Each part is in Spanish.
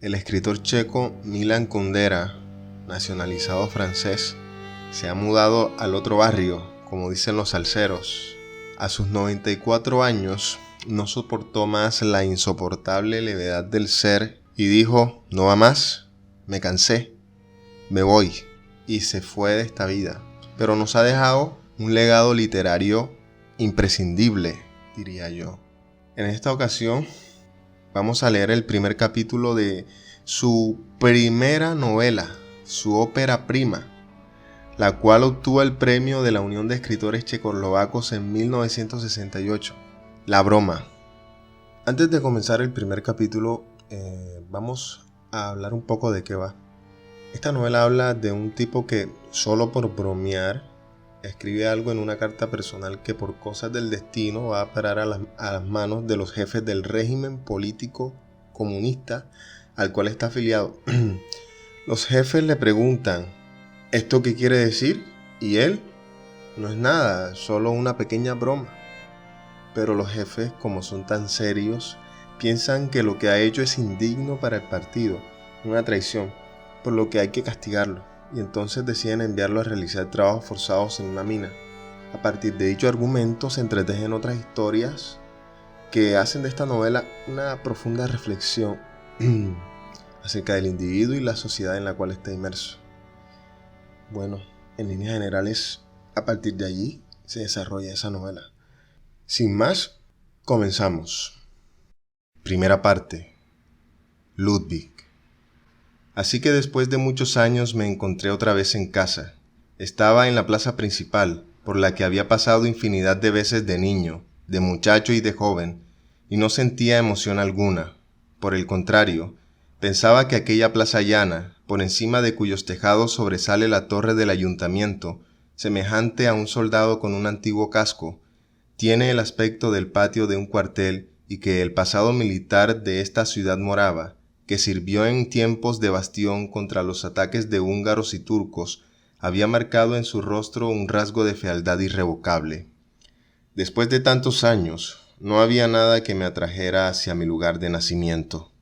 El escritor checo Milan Kundera, nacionalizado francés, se ha mudado al otro barrio, como dicen los salseros. A sus 94 años no soportó más la insoportable levedad del ser y dijo: no va más, me cansé, me voy, y se fue de esta vida. Pero nos ha dejado un legado literario imprescindible, diría yo. En esta ocasión vamos a leer el primer capítulo de su primera novela, su ópera prima, la cual obtuvo el premio de la Unión de Escritores Checoslovacos en 1968, La broma. Antes de comenzar el primer capítulo, vamos a hablar un poco de qué va. Esta novela habla de un tipo que, solo por bromear, escribe algo en una carta personal que por cosas del destino va a parar a las manos de los jefes del régimen político comunista al cual está afiliado. Los jefes le preguntan: ¿esto qué quiere decir? Y él: no es nada, solo una pequeña broma. Pero los jefes, como son tan serios, piensan que lo que ha hecho es indigno para el partido, una traición, por lo que hay que castigarlo. Y entonces deciden enviarlo a realizar trabajos forzados en una mina. A partir de dicho argumento se entretejen otras historias que hacen de esta novela una profunda reflexión acerca del individuo y la sociedad en la cual está inmerso. Bueno, en líneas generales, a partir de allí se desarrolla esa novela. Sin más, comenzamos. Primera parte. Ludwig. Así que después de muchos años me encontré otra vez en casa. Estaba en la plaza principal, por la que había pasado infinidad de veces de niño, de muchacho y de joven, y no sentía emoción alguna. Por el contrario, pensaba que aquella plaza llana, por encima de cuyos tejados sobresale la torre del ayuntamiento, semejante a un soldado con un antiguo casco, tiene el aspecto del patio de un cuartel y que el pasado militar de esta ciudad morava, que sirvió en tiempos de bastión contra los ataques de húngaros y turcos, había marcado en su rostro un rasgo de fealdad irrevocable. Después de tantos años, no había nada que me atrajera hacia mi lugar de nacimiento.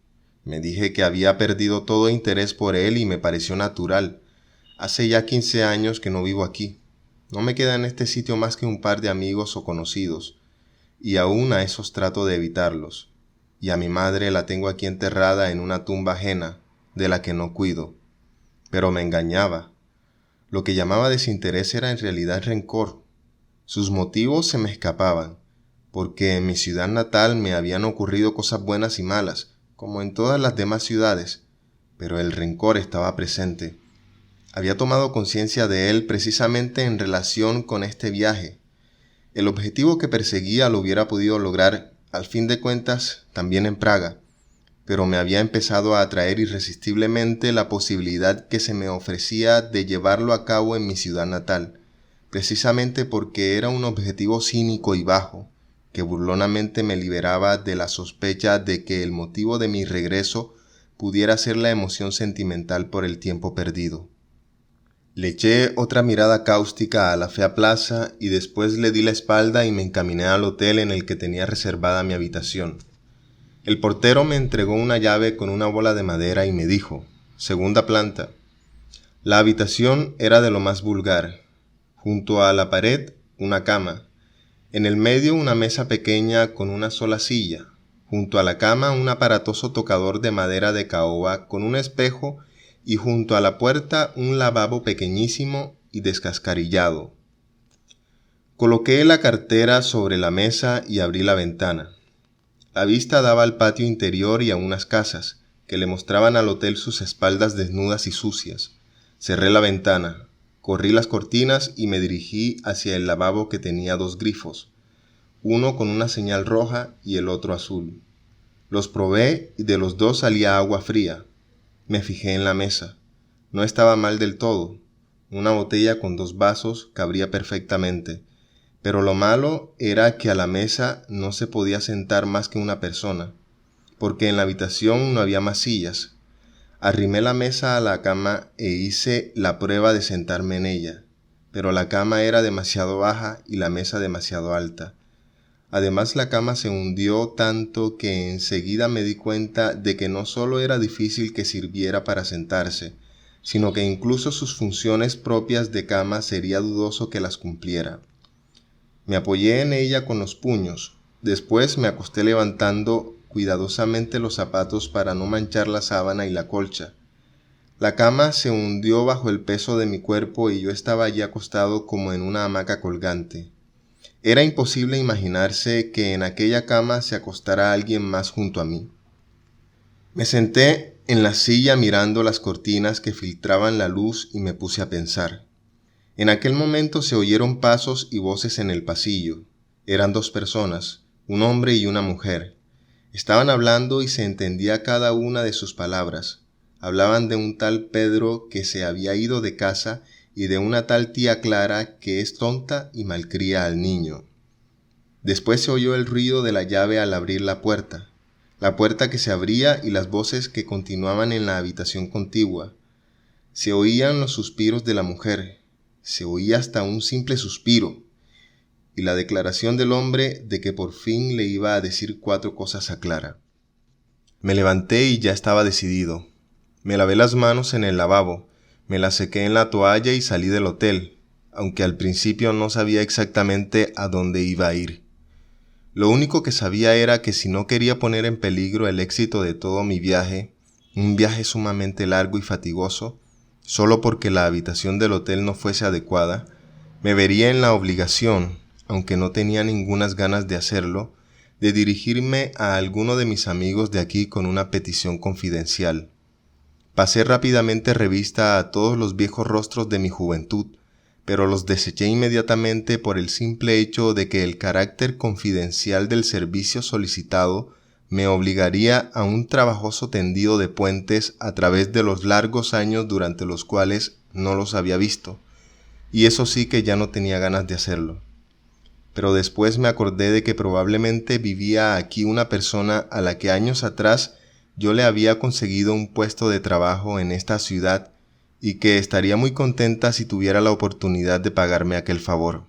Me dije que había perdido todo interés por él y me pareció natural. Hace ya 15 años que no vivo aquí. No me queda en este sitio más que un par de amigos o conocidos, y aún a esos trato de evitarlos. Y a mi madre la tengo aquí enterrada en una tumba ajena, de la que no cuido. Pero me engañaba. Lo que llamaba desinterés era en realidad rencor. Sus motivos se me escapaban, porque en mi ciudad natal me habían ocurrido cosas buenas y malas, como en todas las demás ciudades, pero el rencor estaba presente. Había tomado conciencia de él precisamente en relación con este viaje. El objetivo que perseguía lo hubiera podido lograr, al fin de cuentas, también en Praga, pero me había empezado a atraer irresistiblemente la posibilidad que se me ofrecía de llevarlo a cabo en mi ciudad natal, precisamente porque era un objetivo cínico y bajo, que burlonamente me liberaba de la sospecha de que el motivo de mi regreso pudiera ser la emoción sentimental por el tiempo perdido. Le eché otra mirada cáustica a la fea plaza y después le di la espalda y me encaminé al hotel en el que tenía reservada mi habitación. El portero me entregó una llave con una bola de madera y me dijo: segunda planta. La habitación era de lo más vulgar. Junto a la pared, una cama. En el medio, una mesa pequeña con una sola silla. Junto a la cama, un aparatoso tocador de madera de caoba con un espejo, y junto a la puerta un lavabo pequeñísimo y descascarillado. Coloqué la cartera sobre la mesa y abrí la ventana. La vista daba al patio interior y a unas casas, que le mostraban al hotel sus espaldas desnudas y sucias. Cerré la ventana, corrí las cortinas y me dirigí hacia el lavabo que tenía 2 grifos, uno con una señal roja y el otro azul. Los probé y de los 2 salía agua fría. Me fijé en la mesa. No estaba mal del todo. Una botella con 2 vasos cabría perfectamente, pero lo malo era que a la mesa no se podía sentar más que una persona, porque en la habitación no había más sillas. Arrimé la mesa a la cama e hice la prueba de sentarme en ella, pero la cama era demasiado baja y la mesa demasiado alta. Además, la cama se hundió tanto que enseguida me di cuenta de que no solo era difícil que sirviera para sentarse, sino que incluso sus funciones propias de cama sería dudoso que las cumpliera. Me apoyé en ella con los puños. Después me acosté levantando cuidadosamente los zapatos para no manchar la sábana y la colcha. La cama se hundió bajo el peso de mi cuerpo y yo estaba allí acostado como en una hamaca colgante. Era imposible imaginarse que en aquella cama se acostara alguien más junto a mí. Me senté en la silla mirando las cortinas que filtraban la luz y me puse a pensar. En aquel momento se oyeron pasos y voces en el pasillo. Eran dos personas, un hombre y una mujer. Estaban hablando y se entendía cada una de sus palabras. Hablaban de un tal Pedro que se había ido de casa y de una tal tía Clara que es tonta y malcría al niño. Después se oyó el ruido de la llave al abrir la puerta que se abría y las voces que continuaban en la habitación contigua. Se oían los suspiros de la mujer, se oía hasta un simple suspiro, y la declaración del hombre de que por fin le iba a decir 4 cosas a Clara. Me levanté y ya estaba decidido. Me lavé las manos en el lavabo, me las sequé en la toalla y salí del hotel, aunque al principio no sabía exactamente a dónde iba a ir. Lo único que sabía era que si no quería poner en peligro el éxito de todo mi viaje, un viaje sumamente largo y fatigoso, solo porque la habitación del hotel no fuese adecuada, me vería en la obligación, aunque no tenía ningunas ganas de hacerlo, de dirigirme a alguno de mis amigos de aquí con una petición confidencial. Pasé rápidamente revista a todos los viejos rostros de mi juventud, pero los deseché inmediatamente por el simple hecho de que el carácter confidencial del servicio solicitado me obligaría a un trabajoso tendido de puentes a través de los largos años durante los cuales no los había visto, y eso sí que ya no tenía ganas de hacerlo. Pero después me acordé de que probablemente vivía aquí una persona a la que años atrás yo le había conseguido un puesto de trabajo en esta ciudad y que estaría muy contenta si tuviera la oportunidad de pagarme aquel favor.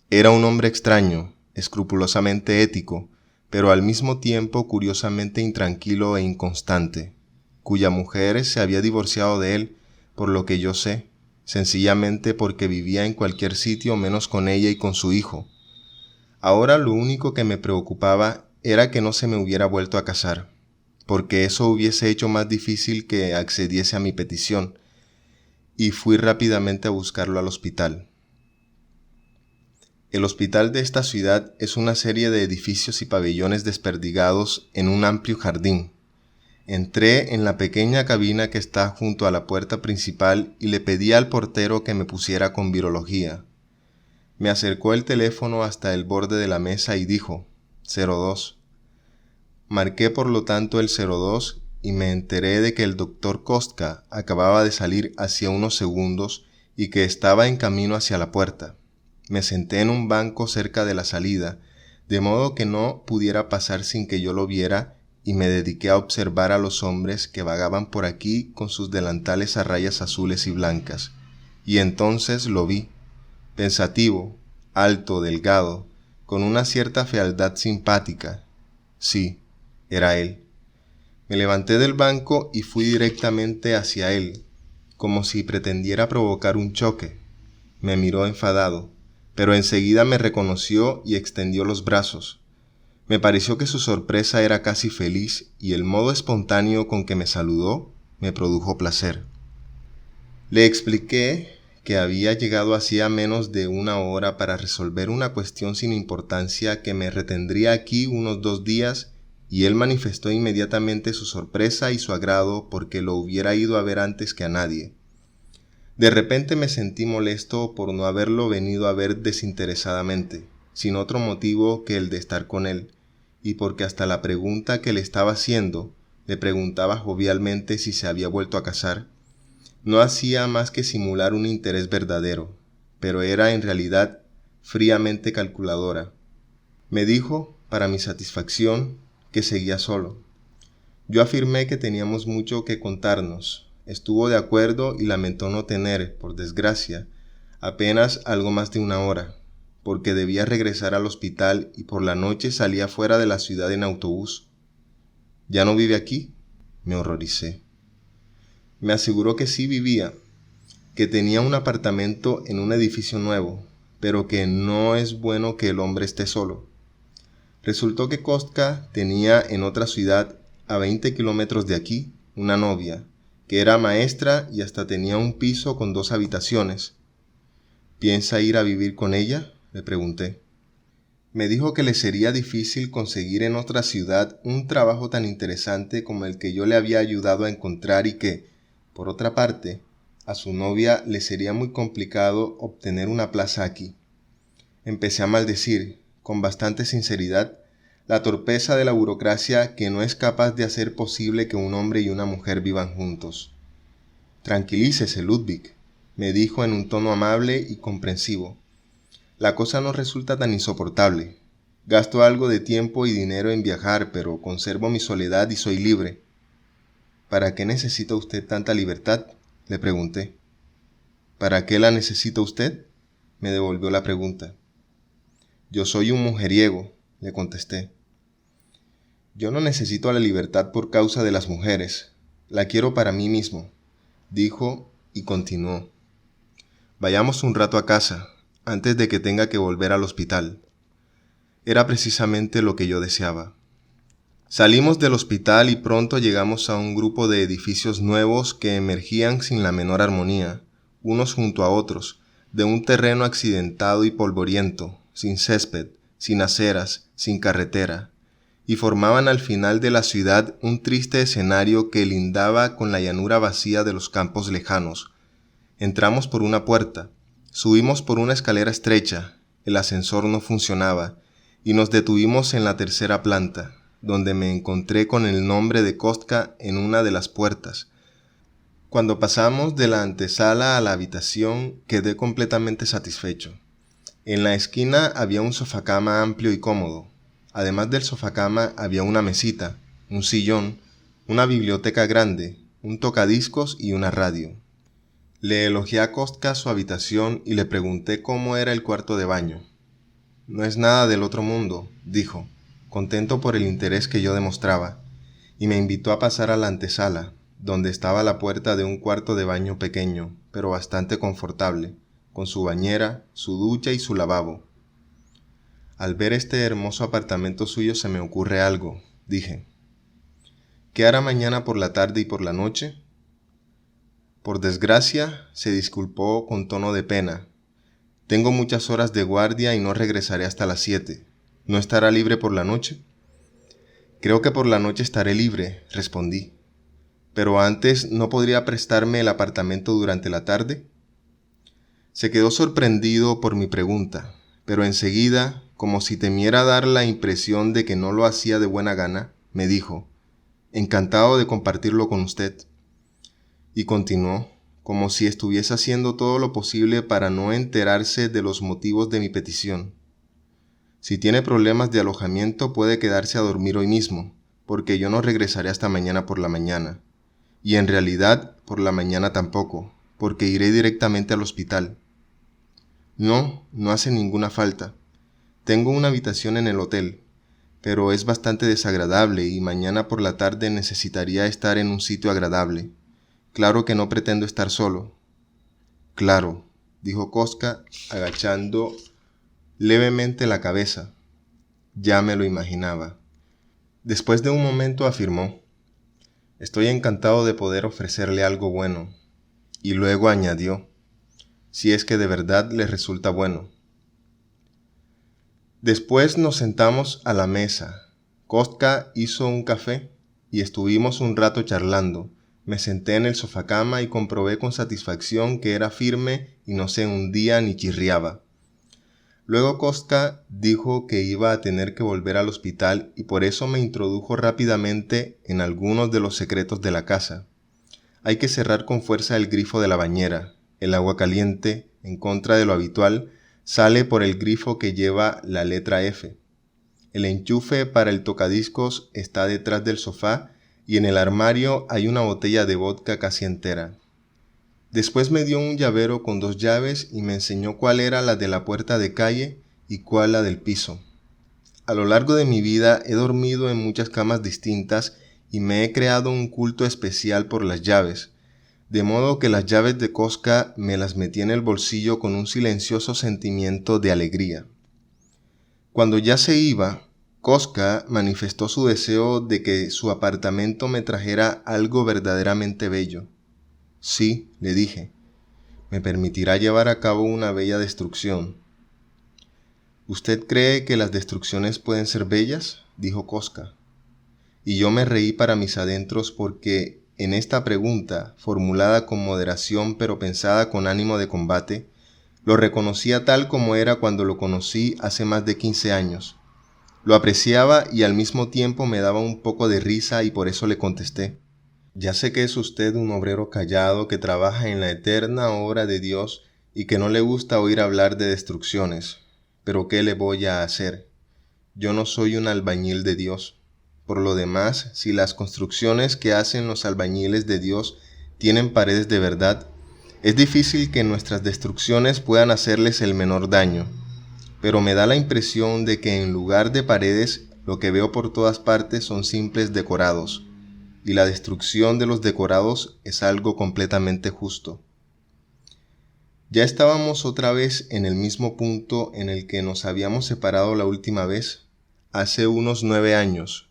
Era un hombre extraño, escrupulosamente ético, pero al mismo tiempo curiosamente intranquilo e inconstante, cuya mujer se había divorciado de él, por lo que yo sé, sencillamente porque vivía en cualquier sitio menos con ella y con su hijo. Ahora lo único que me preocupaba era que no se me hubiera vuelto a casar, porque eso hubiese hecho más difícil que accediese a mi petición, y fui rápidamente a buscarlo al hospital. El hospital de esta ciudad es una serie de edificios y pabellones desperdigados en un amplio jardín. Entré en la pequeña cabina que está junto a la puerta principal y le pedí al portero que me pusiera con virología. Me acercó el teléfono hasta el borde de la mesa y dijo, 02. Marqué por lo tanto el 02 y me enteré de que el doctor Kostka acababa de salir hacía unos segundos y que estaba en camino hacia la puerta. Me senté en un banco cerca de la salida, de modo que no pudiera pasar sin que yo lo viera, y me dediqué a observar a los hombres que vagaban por aquí con sus delantales a rayas azules y blancas. Y entonces lo vi, pensativo, alto, delgado, con una cierta fealdad simpática. Sí, era él. Me levanté del banco y fui directamente hacia él, como si pretendiera provocar un choque. Me miró enfadado, pero enseguida me reconoció y extendió los brazos. Me pareció que su sorpresa era casi feliz y el modo espontáneo con que me saludó me produjo placer. Le expliqué que había llegado hacía menos de una hora para resolver una cuestión sin importancia que me retendría aquí unos 2 días, y él manifestó inmediatamente su sorpresa y su agrado porque lo hubiera ido a ver antes que a nadie. De repente me sentí molesto por no haberlo venido a ver desinteresadamente, sin otro motivo que el de estar con él, y porque hasta la pregunta que le estaba haciendo, le preguntaba jovialmente si se había vuelto a casar, no hacía más que simular un interés verdadero, pero era en realidad fríamente calculadora. Me dijo, para mi satisfacción, que seguía solo. Yo afirmé que teníamos mucho que contarnos. Estuvo de acuerdo y lamentó no tener, por desgracia, apenas algo más de 1 hora. porque debía regresar al hospital y por la noche salía fuera de la ciudad en autobús. ¿Ya no vive aquí? Me horroricé. Me aseguró que sí vivía, que tenía un apartamento en un edificio nuevo, pero que no es bueno que el hombre esté solo. Resultó que Kostka tenía en otra ciudad, a 20 kilómetros de aquí, una novia, que era maestra y hasta tenía un piso con 2 habitaciones. ¿Piensa ir a vivir con ella?, le pregunté. Me dijo que le sería difícil conseguir en otra ciudad un trabajo tan interesante como el que yo le había ayudado a encontrar y que, por otra parte, a su novia le sería muy complicado obtener una plaza aquí. Empecé a maldecir, con bastante sinceridad, la torpeza de la burocracia que no es capaz de hacer posible que un hombre y una mujer vivan juntos. Tranquilícese, Ludwig, me dijo en un tono amable y comprensivo. La cosa no resulta tan insoportable. Gasto algo de tiempo y dinero en viajar, pero conservo mi soledad y soy libre. ¿Para qué necesita usted tanta libertad?, le pregunté. ¿Para qué la necesita usted?, me devolvió la pregunta. Yo soy un mujeriego, le contesté. Yo no necesito la libertad por causa de las mujeres. La quiero para mí mismo, dijo y continuó. Vayamos un rato a casa, antes de que tenga que volver al hospital. Era precisamente lo que yo deseaba. Salimos del hospital y pronto llegamos a un grupo de edificios nuevos que emergían sin la menor armonía, unos junto a otros, de un terreno accidentado y polvoriento, sin césped, sin aceras, sin carretera, y formaban al final de la ciudad un triste escenario que lindaba con la llanura vacía de los campos lejanos. Entramos por una puerta, subimos por una escalera estrecha, el ascensor no funcionaba, y nos detuvimos en la tercera planta, donde me encontré con el nombre de Kostka en una de las puertas. Cuando pasamos de la antesala a la habitación, quedé completamente satisfecho. En la esquina había un sofacama amplio y cómodo. Además del sofacama había una mesita, un sillón, una biblioteca grande, un tocadiscos y una radio. Le elogié a Kostka su habitación y le pregunté cómo era el cuarto de baño. No es nada del otro mundo, dijo, contento por el interés que yo demostraba, y me invitó a pasar a la antesala, donde estaba la puerta de un cuarto de baño pequeño, pero bastante confortable, con su bañera, su ducha y su lavabo. Al ver este hermoso apartamento suyo se me ocurre algo, dije. ¿Qué hará mañana por la tarde y por la noche? Por desgracia, se disculpó con tono de pena. Tengo muchas horas de guardia y no regresaré hasta las 7. ¿No estará libre por la noche? Creo que por la noche estaré libre, respondí. ¿Pero antes no podría prestarme el apartamento durante la tarde? Se quedó sorprendido por mi pregunta, pero enseguida, como si temiera dar la impresión de que no lo hacía de buena gana, me dijo, encantado de compartirlo con usted. Y continuó, como si estuviese haciendo todo lo posible para no enterarse de los motivos de mi petición. Si tiene problemas de alojamiento puede quedarse a dormir hoy mismo, porque yo no regresaré hasta mañana por la mañana. Y en realidad, por la mañana tampoco, porque iré directamente al hospital. No, no hace ninguna falta. Tengo una habitación en el hotel, pero es bastante desagradable y mañana por la tarde necesitaría estar en un sitio agradable. Claro que no pretendo estar solo. Claro, dijo Kostka, agachando levemente la cabeza. Ya me lo imaginaba. Después de un momento afirmó, estoy encantado de poder ofrecerle algo bueno. Y luego añadió, si es que de verdad le resulta bueno. Después nos sentamos a la mesa. Kostka hizo un café y estuvimos un rato charlando. Me senté en el sofacama y comprobé con satisfacción que era firme y no se hundía ni chirriaba. Luego Kostka dijo que iba a tener que volver al hospital y por eso me introdujo rápidamente en algunos de los secretos de la casa. Hay que cerrar con fuerza el grifo de la bañera. El agua caliente, en contra de lo habitual, sale por el grifo que lleva la letra F. El enchufe para el tocadiscos está detrás del sofá y en el armario hay una botella de vodka casi entera. Después me dio un llavero con 2 llaves y me enseñó cuál era la de la puerta de calle y cuál la del piso. A lo largo de mi vida he dormido en muchas camas distintas y me he creado un culto especial por las llaves, de modo que las llaves de Koska me las metí en el bolsillo con un silencioso sentimiento de alegría. Cuando ya se iba, Koska manifestó su deseo de que su apartamento me trajera algo verdaderamente bello. Sí, le dije, me permitirá llevar a cabo una bella destrucción. ¿Usted cree que las destrucciones pueden ser bellas?, dijo Koska. Y yo me reí para mis adentros porque en esta pregunta, formulada con moderación pero pensada con ánimo de combate, lo reconocía tal como era cuando lo conocí hace más de 15 años. Lo apreciaba y al mismo tiempo me daba un poco de risa y por eso le contesté. Ya sé que es usted un obrero callado que trabaja en la eterna obra de Dios y que no le gusta oír hablar de destrucciones. Pero ¿qué le voy a hacer? Yo no soy un albañil de Dios. Por lo demás, si las construcciones que hacen los albañiles de Dios tienen paredes de verdad, es difícil que nuestras destrucciones puedan hacerles el menor daño. Pero me da la impresión de que en lugar de paredes, lo que veo por todas partes son simples decorados, y la destrucción de los decorados es algo completamente justo. Ya estábamos otra vez en el mismo punto en el que nos habíamos separado la última vez, hace unos 9 años.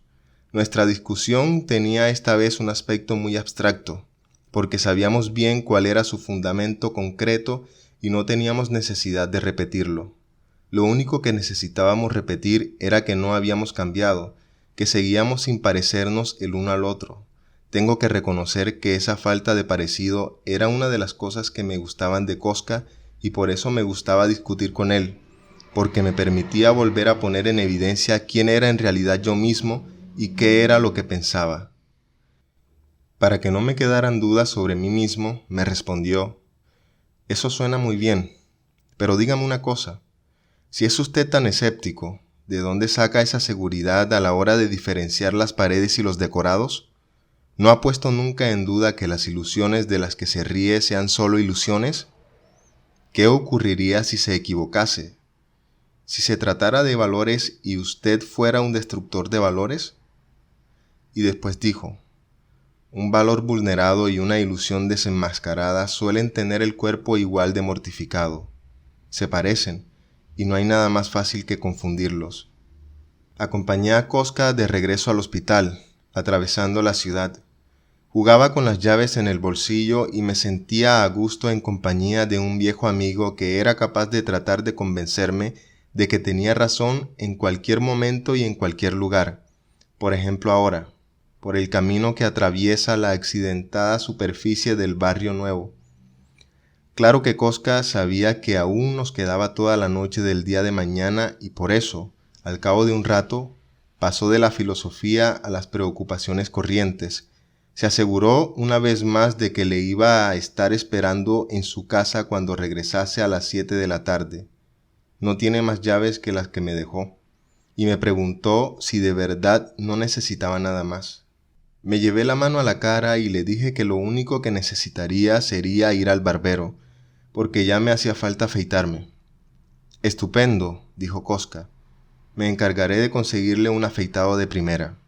Nuestra discusión tenía esta vez un aspecto muy abstracto, porque sabíamos bien cuál era su fundamento concreto y no teníamos necesidad de repetirlo. Lo único que necesitábamos repetir era que no habíamos cambiado, que seguíamos sin parecernos el uno al otro. Tengo que reconocer que esa falta de parecido era una de las cosas que me gustaban de Koska y por eso me gustaba discutir con él, porque me permitía volver a poner en evidencia quién era en realidad yo mismo y qué era lo que pensaba. Para que no me quedaran dudas sobre mí mismo, me respondió: «Eso suena muy bien, pero dígame una cosa. Si es usted tan escéptico, ¿de dónde saca esa seguridad a la hora de diferenciar las paredes y los decorados? ¿No ha puesto nunca en duda que las ilusiones de las que se ríe sean solo ilusiones? ¿Qué ocurriría si se equivocase? Si se tratara de valores y usted fuera un destructor de valores». Y después dijo: «Un valor vulnerado y una ilusión desenmascarada suelen tener el cuerpo igual de mortificado. Se parecen, y no hay nada más fácil que confundirlos». Acompañé a Koska de regreso al hospital, atravesando la ciudad. Jugaba con las llaves en el bolsillo y me sentía a gusto en compañía de un viejo amigo que era capaz de tratar de convencerme de que tenía razón en cualquier momento y en cualquier lugar. Por ejemplo ahora, por el camino que atraviesa la accidentada superficie del barrio nuevo. Claro que Koska sabía que aún nos quedaba toda la noche del día de mañana y por eso, al cabo de un rato, pasó de la filosofía a las preocupaciones corrientes. Se aseguró una vez más de que le iba a estar esperando en su casa cuando regresase a las 7 de la tarde. No tiene más llaves que las que me dejó, y me preguntó si de verdad no necesitaba nada más. Me llevé la mano a la cara y le dije que lo único que necesitaría sería ir al barbero, porque ya me hacía falta afeitarme. «Estupendo», dijo Koska. «Me encargaré de conseguirle un afeitado de primera».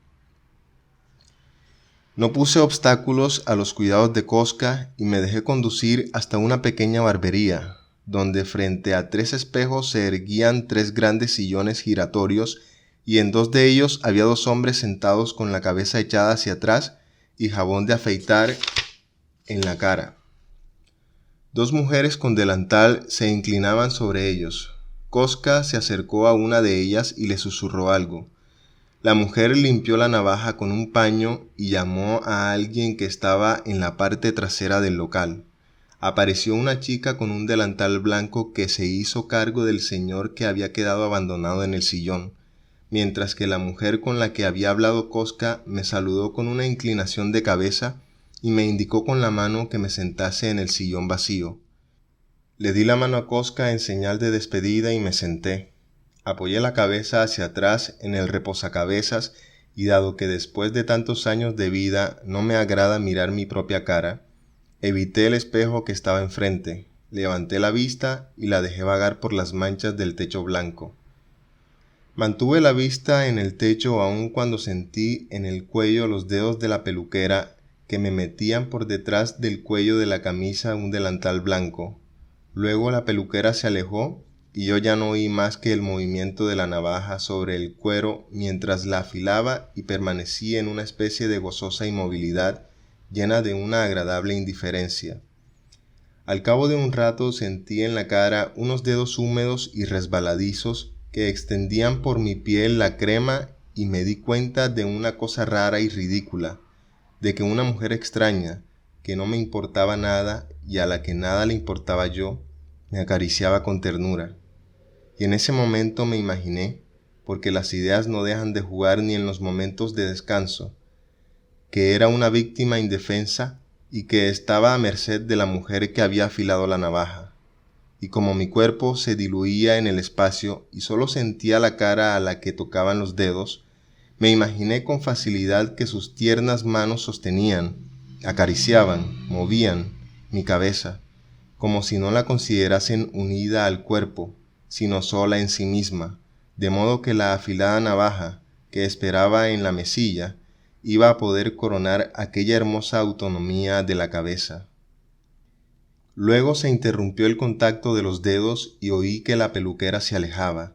No puse obstáculos a los cuidados de Koska y me dejé conducir hasta una pequeña barbería, donde frente a 3 espejos se erguían 3 grandes sillones giratorios y en 2 de ellos había 2 hombres sentados con la cabeza echada hacia atrás y jabón de afeitar en la cara. 2 mujeres con delantal se inclinaban sobre ellos. Koska se acercó a una de ellas y le susurró algo. La mujer limpió la navaja con un paño y llamó a alguien que estaba en la parte trasera del local. Apareció una chica con un delantal blanco que se hizo cargo del señor que había quedado abandonado en el sillón, mientras que la mujer con la que había hablado Koska me saludó con una inclinación de cabeza y me indicó con la mano que me sentase en el sillón vacío. Le di la mano a Koska en señal de despedida y me senté. Apoyé la cabeza hacia atrás en el reposacabezas y dado que después de tantos años de vida no me agrada mirar mi propia cara, evité el espejo que estaba enfrente, levanté la vista y la dejé vagar por las manchas del techo blanco. Mantuve la vista en el techo aun cuando sentí en el cuello los dedos de la peluquera que me metían por detrás del cuello de la camisa un delantal blanco. Luego la peluquera se alejó y yo ya no oí más que el movimiento de la navaja sobre el cuero mientras la afilaba y permanecí en una especie de gozosa inmovilidad llena de una agradable indiferencia. Al cabo de un rato sentí en la cara unos dedos húmedos y resbaladizos que extendían por mi piel la crema y me di cuenta de una cosa rara y ridícula, de que una mujer extraña, que no me importaba nada y a la que nada le importaba yo, me acariciaba con ternura. Y en ese momento me imaginé, porque las ideas no dejan de jugar ni en los momentos de descanso, que era una víctima indefensa y que estaba a merced de la mujer que había afilado la navaja. Y como mi cuerpo se diluía en el espacio y solo sentía la cara a la que tocaban los dedos, me imaginé con facilidad que sus tiernas manos sostenían, acariciaban, movían mi cabeza, como si no la considerasen unida al cuerpo, sino sola en sí misma, de modo que la afilada navaja que esperaba en la mesilla iba a poder coronar aquella hermosa autonomía de la cabeza. Luego se interrumpió el contacto de los dedos y oí que la peluquera se alejaba,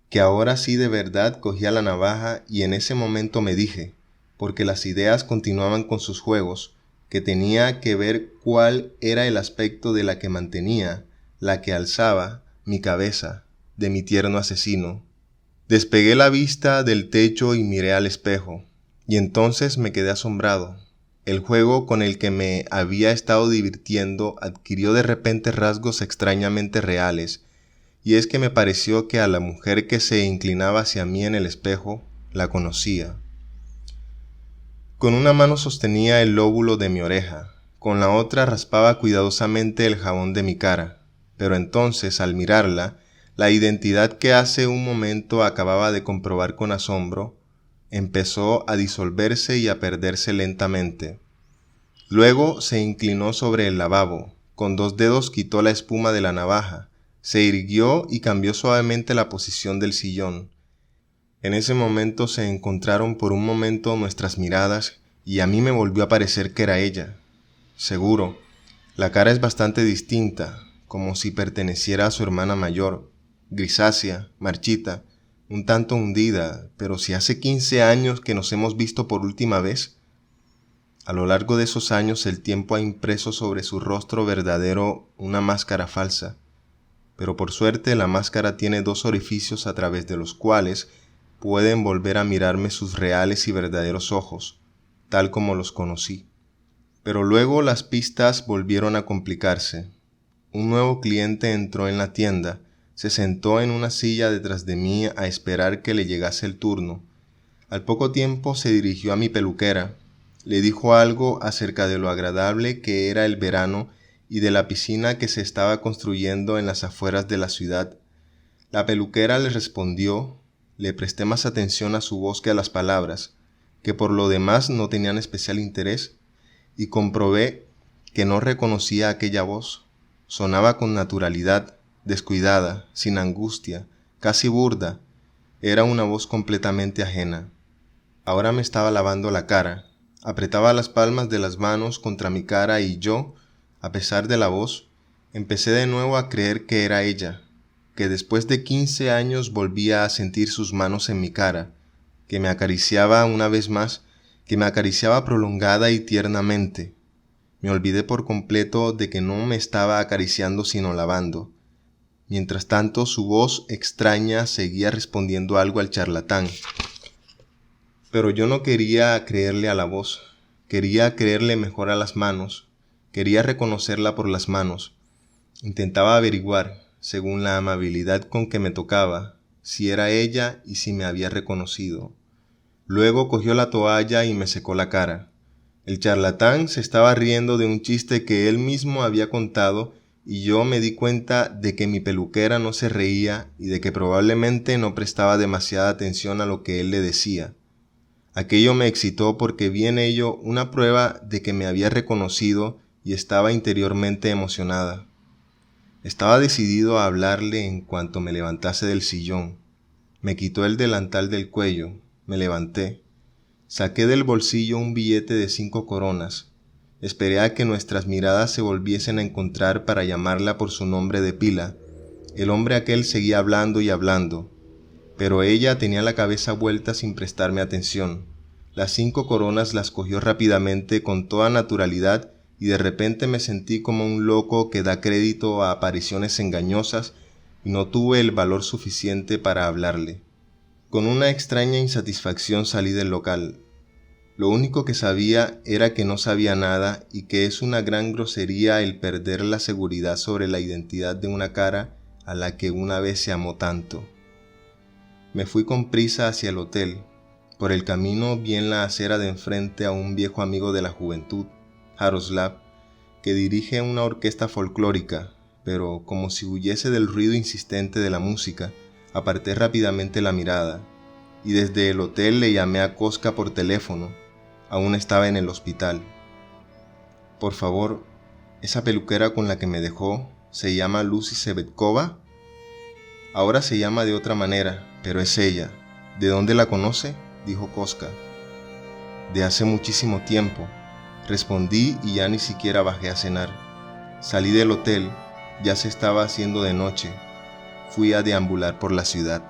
que ahora sí de verdad cogía la navaja y en ese momento me dije, porque las ideas continuaban con sus juegos, que tenía que ver cuál era el aspecto de la que mantenía, la que alzaba mi cabeza, de mi tierno asesino. Despegué la vista del techo y miré al espejo, y entonces me quedé asombrado. El juego con el que me había estado divirtiendo adquirió de repente rasgos extrañamente reales, y es que me pareció que a la mujer que se inclinaba hacia mí en el espejo la conocía. Con una mano sostenía el lóbulo de mi oreja, con la otra raspaba cuidadosamente el jabón de mi cara, pero entonces, al mirarla, la identidad que hace un momento acababa de comprobar con asombro, empezó a disolverse y a perderse lentamente. Luego se inclinó sobre el lavabo, con 2 dedos quitó la espuma de la navaja, se irguió y cambió suavemente la posición del sillón. En ese momento se encontraron por un momento nuestras miradas y a mí me volvió a parecer que era ella. Seguro, la cara es bastante distinta, como si perteneciera a su hermana mayor, grisácea, marchita, un tanto hundida, pero si hace 15 años que nos hemos visto por última vez. A lo largo de esos años el tiempo ha impreso sobre su rostro verdadero una máscara falsa, pero por suerte la máscara tiene 2 orificios a través de los cuales pueden volver a mirarme sus reales y verdaderos ojos, tal como los conocí. Pero luego las pistas volvieron a complicarse. Un nuevo cliente entró en la tienda, se sentó en una silla detrás de mí a esperar que le llegase el turno. Al poco tiempo se dirigió a mi peluquera, le dijo algo acerca de lo agradable que era el verano y de la piscina que se estaba construyendo en las afueras de la ciudad. La peluquera le respondió, le presté más atención a su voz que a las palabras, que por lo demás no tenían especial interés, y comprobé que no reconocía aquella voz. Sonaba con naturalidad, descuidada, sin angustia, casi burda. Era una voz completamente ajena. Ahora me estaba lavando la cara. Apretaba las palmas de las manos contra mi cara y yo, a pesar de la voz, empecé de nuevo a creer que era ella, que después de 15 años volvía a sentir sus manos en mi cara, que me acariciaba una vez más, que me acariciaba prolongada y tiernamente. Me olvidé por completo de que no me estaba acariciando sino lavando. Mientras tanto, su voz extraña seguía respondiendo algo al charlatán. Pero yo no quería creerle a la voz, quería creerle mejor a las manos, quería reconocerla por las manos. Intentaba averiguar, según la amabilidad con que me tocaba, si era ella y si me había reconocido. Luego cogió la toalla y me secó la cara. El charlatán se estaba riendo de un chiste que él mismo había contado y yo me di cuenta de que mi peluquera no se reía y de que probablemente no prestaba demasiada atención a lo que él le decía. Aquello me excitó porque vi en ello una prueba de que me había reconocido y estaba interiormente emocionada. Estaba decidido a hablarle en cuanto me levantase del sillón. Me quitó el delantal del cuello, me levanté, saqué del bolsillo un billete de 5 coronas, esperé a que nuestras miradas se volviesen a encontrar para llamarla por su nombre de pila. El hombre aquel seguía hablando y hablando, pero ella tenía la cabeza vuelta sin prestarme atención. Las 5 coronas las cogió rápidamente con toda naturalidad y de repente me sentí como un loco que da crédito a apariciones engañosas y no tuve el valor suficiente para hablarle. Con una extraña insatisfacción salí del local. Lo único que sabía era que no sabía nada y que es una gran grosería el perder la seguridad sobre la identidad de una cara a la que una vez se amó tanto. Me fui con prisa hacia el hotel. Por el camino vi en la acera de enfrente a un viejo amigo de la juventud, Jaroslav, que dirige una orquesta folclórica, pero como si huyese del ruido insistente de la música, aparté rápidamente la mirada, y desde el hotel le llamé a Koska por teléfono. Aún estaba en el hospital. Por favor, esa peluquera con la que me dejó, ¿se llama Lucy Sebetkova? Ahora se llama de otra manera, pero es ella. ¿De dónde la conoce?, dijo Koska. De hace muchísimo tiempo, respondí y ya ni siquiera bajé a cenar. Salí del hotel, ya se estaba haciendo de noche. Fui a deambular por la ciudad.